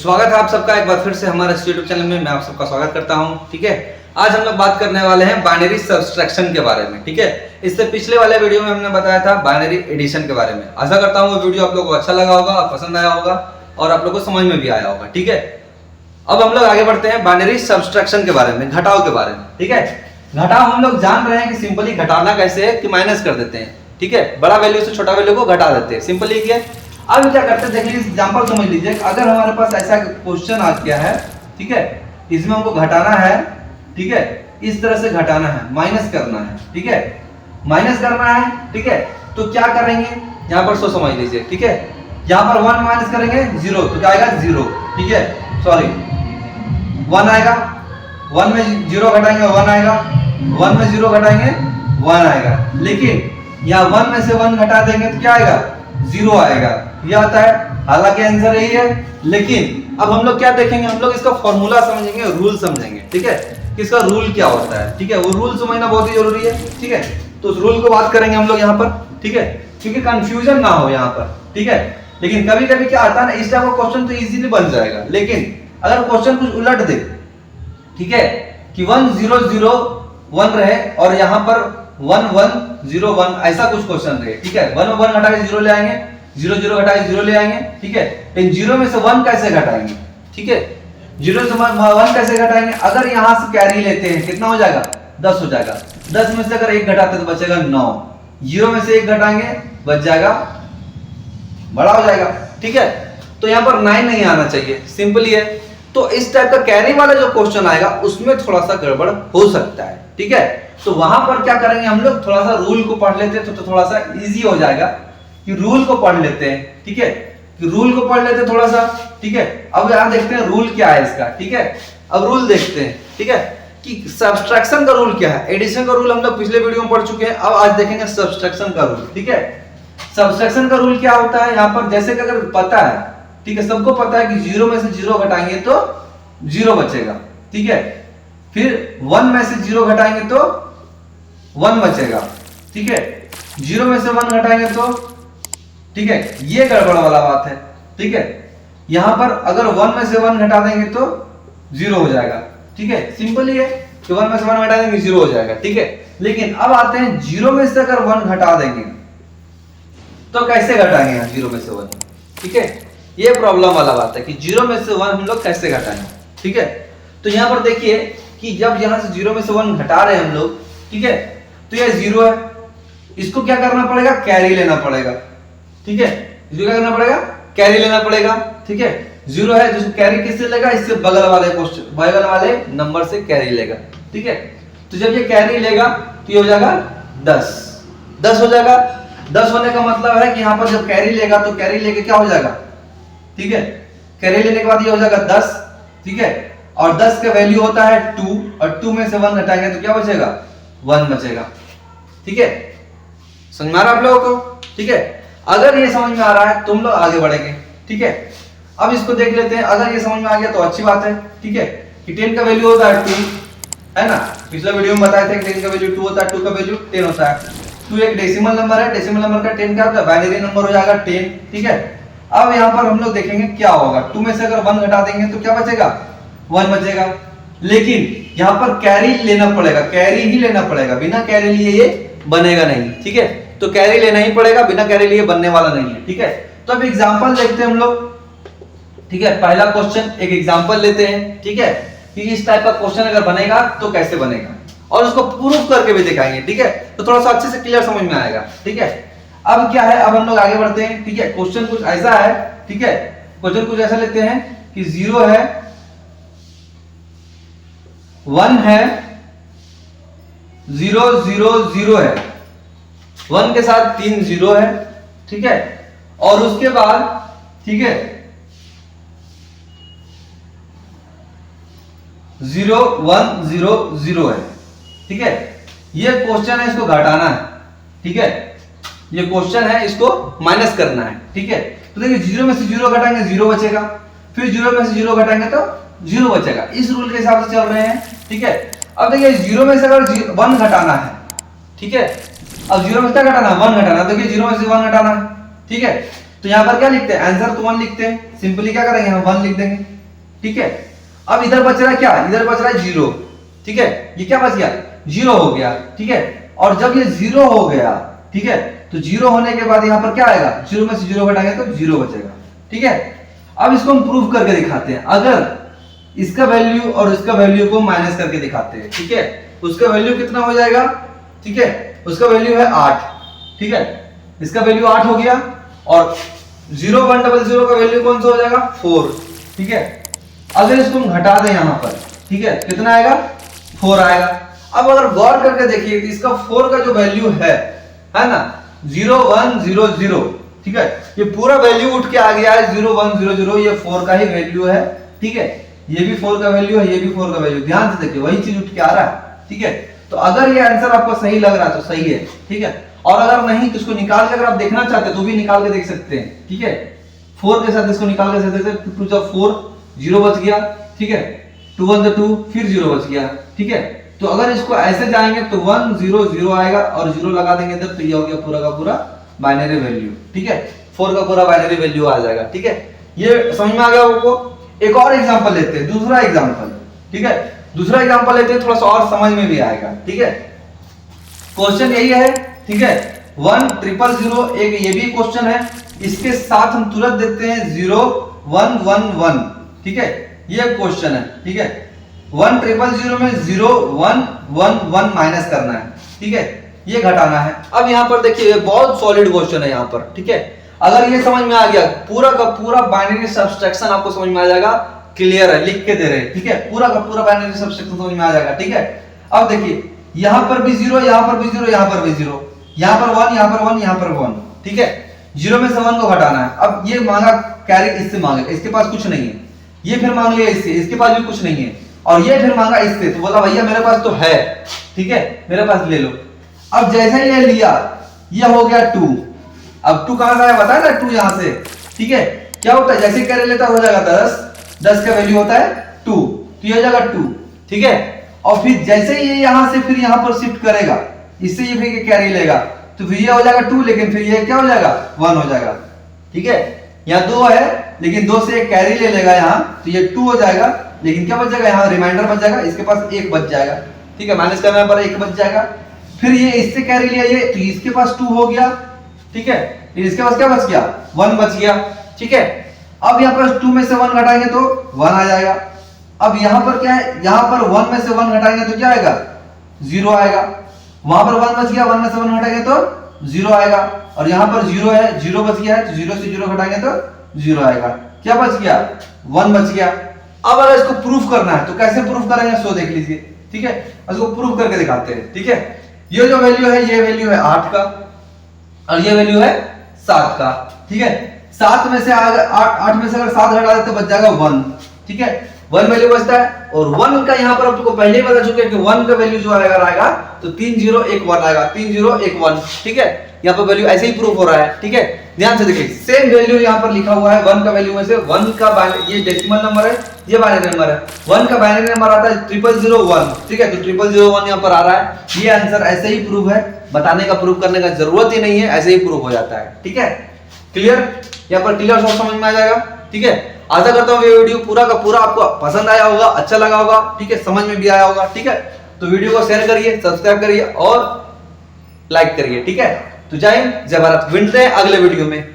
स्वागत है आप सबका एक बार फिर से हमारे यूट्यूब चैनल में। मैं आप सबका स्वागत करता हूं। ठीक है, आज हम लोग बात करने वाले हैं बाइनरी सब्सट्रैक्शन के बारे में। ठीक है, इससे पिछले वाले वीडियो में हमने बताया था बाइनरी एडिशन के बारे में। आशा करता हूं वो वीडियो आप लोगों को अच्छा लगा होगा, पसंद आया होगा और आप लोगों को समझ में भी आया होगा। ठीक है, अब हम लोग आगे बढ़ते हैं बाइनरी सब्सट्रैक्शन के बारे में, घटाव के बारे में। ठीक है, घटाव हम लोग जान रहे हैं कि सिंपली घटाना कैसे है कि माइनस कर देते हैं। ठीक है, बड़ा वैल्यू से छोटा वैल्यू को घटा देते हैं, सिंपली ये। अब क्या करते हैं, देखिए एग्जांपल समझ लीजिए। अगर हमारे पास ऐसा क्वेश्चन आ गया है, ठीक है, इसमें हमको घटाना है, ठीक है, इस तरह से घटाना है, माइनस करना है। ठीक है, माइनस करना है। ठीक है, तो क्या करेंगे, यहाँ पर सो समझ लीजिए। ठीक है, यहाँ पर 1 माइनस करेंगे 0, तो क्या आएगा 0। ठीक है, सॉरी 1 आएगा, 1 में 0 घटाएंगे 1 आएगा, 1 में 0 घटाएंगे 1 आएगा। लेकिन यहाँ 1 में से 1 घटा देंगे तो क्या आएगा, 0 आएगा। ये आता है, हालांकि आंसर यही है। लेकिन अब हम लोग क्या देखेंगे, हम लोग इसका फॉर्मूला समझेंगे, रूल समझेंगे। ठीक है, कि इसका रूल क्या होता है। ठीक है, वो रूल समझना बहुत ही जरूरी है। ठीक है, तो उस रूल को बात करेंगे हम लोग यहाँ पर। ठीक है, क्योंकि कंफ्यूजन ना हो यहाँ पर। ठीक है, लेकिन कभी कभी क्या आता है ना, इस टाइप का क्वेश्चन तो इजीली बन जाएगा। लेकिन अगर क्वेश्चन कुछ उलट दे, ठीक है, कि 1 0 0 1 रहे और यहाँ पर 1 1 0 1 ऐसा कुछ क्वेश्चन रहे। ठीक है, 1 1 घटा के 0 ले आएंगे, 0 0 घटा के 0 ले आएंगे। ठीक है, लेकिन 0 में से 1 कैसे घटाएंगे। ठीक है, 0 से 1 कैसे घटाएंगे, अगर यहाँ से कैरी लेते हैं कितना हो जाएगा, 10 हो जाएगा। 10 में से अगर 1 घटाते तो बचेगा 9। 0 में से 1 घटाएंगे बच जाएगा, बड़ा हो जाएगा। ठीक है, तो यहाँ पर 9 नहीं आना चाहिए, सिंपल है। तो इस टाइप का कैरी वाला जो क्वेश्चन आएगा उसमें थोड़ा सा गड़बड़ हो सकता है। ठीक है, तो वहां पर क्या करेंगे हम लोग, थोड़ा सा रूल को पढ़ लेते हैं तो थोड़ा सा इजी हो जाएगा कि रूल को पढ़ लेते हैं। ठीक है, कि रूल को पढ़ लेते हैं थोड़ा सा। ठीक है, अब यहां देखते हैं रूल क्या है इसका। ठीक है, अब रूल देखते हैं। ठीक है, कि सब्सट्रैक्शन का रूल क्या है। एडिशन का रूल हम लोग पिछले वीडियो में पढ़ चुके हैं, अब आज देखेंगे सब्सट्रैक्शन का रूल। ठीक है, सब्सट्रैक्शन का रूल क्या होता है, यहाँ पर जैसे कि अगर पता है, ठीक है, सबको पता है कि 0 में से 0 घटाएंगे तो 0 बचेगा। ठीक है, फिर 1 में से 0 घटाएंगे तो 1 बचेगा। ठीक है, 0 में से 1 घटाएंगे तो, ठीक है, ये गड़बड़ वाला बात है। ठीक है, यहां पर अगर 1 में से 1 घटा देंगे तो 0 हो जाएगा। ठीक है, सिंपल ही है कि 1 में से 1 घटा देंगे 0 हो जाएगा। ठीक है, लेकिन अब आते हैं 0 में से अगर 1 घटा देंगे तो कैसे घटाएंगे, 0 में से 1। ठीक है, ये प्रॉब्लम वाला बात है कि 0 में से 1 हम लोग कैसे घटाएंगे। ठीक है, तो यहां पर देखिए कि जब यहां से 0 में से 1 घटा रहे हैं हम लोग, ठीक है, तो ये 0 है, इसको क्या करना पड़ेगा, कैरी लेना पड़ेगा। ठीक है, इसको क्या करना पड़ेगा, कैरी लेना पड़ेगा। ठीक है, 0 है, जिसको कैरी किससे लेगा, इससे बगल वाले नंबर से कैरी लेगा। ठीक है, तो जब ये कैरी लेगा तो ये हो जाएगा 10 हो जाएगा। 10 होने का मतलब है कि यहाँ पर जब कैरी लेगा तो कैरी लेके क्या हो जाएगा, ठीक है, कैरी लेने के बाद ये हो जाएगा 10। ठीक है, और 10 का वैल्यू होता है 2, और 2 में से 1 घटाएंगे तो क्या बचेगा, 1 बचेगा। ठीक है, समझ में आ रहा है आप लोगों को। ठीक है, अगर ये समझ में आ रहा है तुम लोग आगे बढ़ेंगे। ठीक है, अब इसको देख लेते हैं। अगर ये समझ में आ गया तो अच्छी बात है। ठीक है, कि 10 का वैल्यू होता है 2, है ना, पिछले वीडियो में बताया था कि 10 का वैल्यू 2 होता है, 2 का वैल्यू 10 होता है। 2 एक डेसिमल नंबर है, डेसिमल नंबर का 10 क्या होता है, बाइनरी नंबर हो जाएगा 10। ठीक है, अब यहाँ पर हम लोग देखेंगे क्या होगा, 2 में से अगर 1 घटा देंगे तो क्या बचेगा, 1 बचेगा। लेकिन यहाँ पर कैरी लेना पड़ेगा, कैरी ही लेना पड़ेगा, बिना कैरी लिए ये बनेगा नहीं। ठीक है, तो कैरी लेना ही पड़ेगा, बिना कैरी लिए बनने वाला नहीं है। ठीक है, तो अब एग्जांपल देखते हैं हम लोग। ठीक है, पहला क्वेश्चन एक एग्जांपल लेते हैं। ठीक है, कि इस टाइप का क्वेश्चन अगर बनेगा तो कैसे बनेगा, और उसको प्रूफ करके भी दिखाएंगे। ठीक है, तो थोड़ा सा अच्छे से क्लियर समझ में आएगा। ठीक है, अब क्या है, अब हम लोग आगे बढ़ते हैं। ठीक है, क्वेश्चन कुछ ऐसा है। ठीक है, क्वेश्चन कुछ ऐसा लेते हैं कि 0 है, 1 है, 0 0 0 है, 1 के साथ 3 0 है। ठीक है, और उसके बाद, ठीक है, 0 1 0 0 है। ठीक है, ये क्वेश्चन है, इसको घटाना है। ठीक है, ये क्वेश्चन है, इसको माइनस करना है। ठीक है, तो देखिए 0 में से 0 घटाएंगे 0 बचेगा, फिर 0 में से 0 घटाएंगे तो 0 बचेगा। इस रूल के हिसाब से चल रहे हैं। ठीक है, अब देखिए 0 में से अगर 1 घटाना है, ठीक है, अब 0 में से क्या घटाना है, 1 घटाना है। देखिए 0 में से 1 घटाना है। ठीक है, तो यहाँ पर क्या लिखते हैं, आंसर तो 1 लिखते हैं। सिंपली क्या करेंगे, हम 1 लिख देंगे। ठीक है। अब इधर बच रहा है क्या, इधर बच रहा है 0, ठीक है। ये क्या बच गया, 0 हो गया, ठीक है। और जब ये 0 हो गया, ठीक है, तो 0 होने के बाद यहाँ पर क्या आएगा, 0 में से 0 घटाएंगे तो 0 बचेगा, ठीक है। अब इसको हम प्रूव करके दिखाते हैं। अगर इसका वैल्यू और इसका वैल्यू को माइनस करके दिखाते हैं, ठीक है। उसका वैल्यू कितना हो जाएगा, ठीक है, उसका वैल्यू है 8, ठीक है। इसका वैल्यू 8 हो गया और 0100 का वैल्यू कौन सा हो जाएगा, 4, ठीक है। अगर इसको हम घटा दें यहाँ पर, ठीक है, कितना आएगा, 4 आएगा। अब अगर गौर करके देखिए तो इसका 4 का जो वैल्यू है ना, 0100, ठीक है, ये पूरा वैल्यू उठ के आ गया है 0100, ये 4 का ही वैल्यू है, ठीक है। ये भी 4 का वैल्यू है, ये भी 4 का वैल्यू, ध्यान से देखिए वही चीज उठ के आ रहा है, ठीक है। तो अगर ये आंसर आपको सही लग रहा है तो सही है, ठीक है। और अगर नहीं तो इसको निकाल के अगर आप देखना चाहते हैं तो भी निकाल के देख सकते हैं, ठीक है। 4 के साथ इसको निकाल के देख सकते हैं, 2 जब 4, 0 बच गया, ठीक है, 2 1 2, फिर 0 बच गया, ठीक है। तो अगर इसको ऐसे जाएंगे तो 1 0 0 आएगा और 0 लगा देंगे इधर, तो ये हो गया पूरा का पूरा बाइनरी वैल्यू, ठीक है। 4 का पूरा बाइनरी वैल्यू आ जाएगा, ठीक है। ये समझ में आ गया आपको। एक और एग्जांपल लेते हैं, दूसरा एग्जांपल, ठीक है। दूसरा एग्जांपल लेते हैं, थोड़ा सा और समझ में भी आएगा, ठीक है। क्वेश्चन यही है, ठीक है, 1000, एक ये भी क्वेश्चन है, इसके साथ हम तुरंत देते हैं 0 1 1 1, ठीक है। ये क्वेश्चन है, ठीक है। 1000 में 0 1 1 1 माइनस करना है, ठीक है, ये घटाना है। अब यहाँ पर देखिए बहुत सॉलिड क्वेश्चन है यहाँ पर, ठीक है। अगर ये समझ में आ गया, पूरा का पूरा बाइनरी सब्सट्रैक्शन आपको समझ में आ जाएगा, क्लियर है, लिख के दे रहे हैं, ठीक है। पूरा का पूरा बाइनरी सब्सट्रैक्शन समझ में आ जाएगा, ठीक है। अब देखिए यहाँ पर भी 0, यहाँ पर भी 0, यहाँ पर भी 0, यहाँ पर 1, यहाँ पर 1, यहाँ पर 1, ठीक है। 0 में से 1 को घटाना है। अब ये मांगा कैरी, इससे मांगे, इसके पास कुछ नहीं है। ये फिर मांग लिया इससे, इसके पास भी कुछ नहीं है। और ये फिर मांगा इससे, तो बोला भैया मेरे पास तो है, ठीक है, मेरे पास ले लो। अब जैसे ही ये लिया, ये हो गया 2। अब 2 कहां से आया बताया ना, 2 यहां से, ठीक है। क्या होता है, जैसे कैरी लेता हो जाएगा 10 का वैल्यू होता है 2, तो ये हो जाएगा 2, ठीक है। और फिर जैसे ही ये यहां से फिर यहां पर शिफ्ट करेगा, इससे ये फिर कैरी लेगा, तो फिर ये हो जाएगा 2, लेकिन फिर ये क्या हो जाएगा, 1 हो जाएगा, ठीक है। यहाँ 2 है, लेकिन 2 से एक कैरी ले लेगा यहाँ, तो ये 2 हो जाएगा, लेकिन क्या बच जाएगा, यहाँ रिमाइंडर बच जाएगा, इसके पास 1 बच जाएगा, ठीक है। माइनस करने पर 1 बच जाएगा। फिर ये इससे कैरी लिया, ये तो इसके पास 2 हो गया, ठीक है। इसके पास क्या बच गया, 1 बच गया, ठीक है। अब यहाँ पर 2 में से 1 घटाएंगे तो 1 आ जाएगा। अब यहाँ पर क्या है, यहाँ पर 1 में से 1 घटाएंगे तो क्या आएगा, 0 आएगा। वहां पर 1 बच गया, 1 में से 1 घटाएंगे तो 0 आएगा। और यहाँ पर 0 है, 0 बच गया है, तो 0 से 0 घटाएंगे तो 0 आएगा। क्या बच गया, 1 बच गया। अब अगर इसको प्रूफ करना है तो कैसे प्रूफ करेंगे, सो देख लीजिए, ठीक है। इसको प्रूफ करके दिखाते हैं, ठीक है। ये जो वैल्यू है, ये वैल्यू है 8 का और ये वैल्यू है 7 का, ठीक है। 7 में से अगर 8 में से अगर 7 घटा देते तो बच जाएगा 1, ठीक है। 1 वैल्यू बचता है और 1 का यहाँ पर आपको पहले ही बता चुके हैं कि 1 का वैल्यू जो आएगा तो 3 0 1 1 आएगा, 3 0 1 1, ठीक है। यहाँ पर वैल्यू ऐसे ही प्रूफ हो रहा है, ठीक है। ध्यान से देखिए, सेम वैल्यू यहाँ पर लिखा हुआ है। 1 का वैल्यू में से 1 का ये डेसिमल नंबर है, ये बाइनरी नंबर है। 1 का बाइनरी नंबर आता है 0001, ठीक है। तो 0001 यहाँ पर आ रहा है। ये आंसर ऐसे ही प्रूफ है, बताने का प्रूफ करने का जरूरत ही नहीं है, ऐसे ही प्रूफ हो जाता है, ठीक है। क्लियर, यहाँ पर क्लियर सब समझ में आ जाएगा, ठीक है। आशा करता हूँ ये वीडियो पूरा का पूरा आपको पसंद आया होगा, अच्छा लगा होगा, ठीक है, समझ में भी आया होगा, ठीक है। तो वीडियो को शेयर करिए, सब्सक्राइब करिए और लाइक करिए, ठीक है। तो जय हिंद, जय भारत, मिलते हैं अगले वीडियो में।